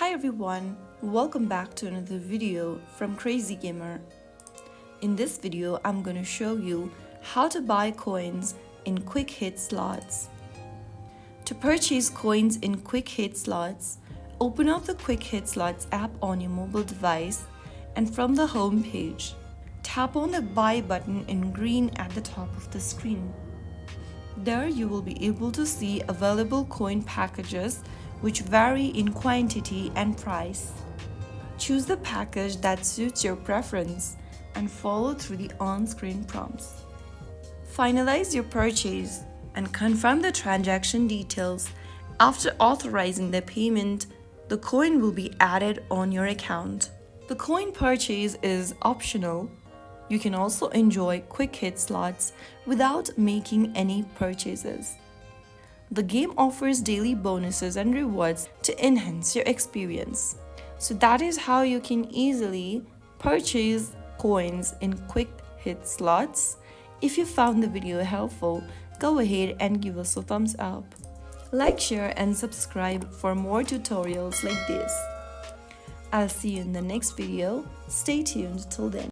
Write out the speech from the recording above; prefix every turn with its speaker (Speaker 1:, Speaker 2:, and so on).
Speaker 1: Hi everyone, welcome back to another video from Crazy Gamer. In this video, I'm gonna show you how to buy coins in Quick Hit slots. To purchase coins in Quick Hit slots, open up the Quick Hit slots app on your mobile device and from the home page, tap on the buy button in green at the top of the screen. There you will be able to see available coin packages which vary in quantity and price. Choose the package that suits your preference and follow through the on-screen prompts. Finalize your purchase and confirm the transaction details. After authorizing the payment, the coin will be added on your account. The coin purchase is optional. You can also enjoy Quick Hit slots without making any purchases. The game offers daily bonuses and rewards to enhance your experience. So that is how you can easily purchase coins in Quick Hit slots. If you found the video helpful, go ahead and give us a thumbs up. Like, share and subscribe for more tutorials like this. I'll see you in the next video. Stay tuned till then.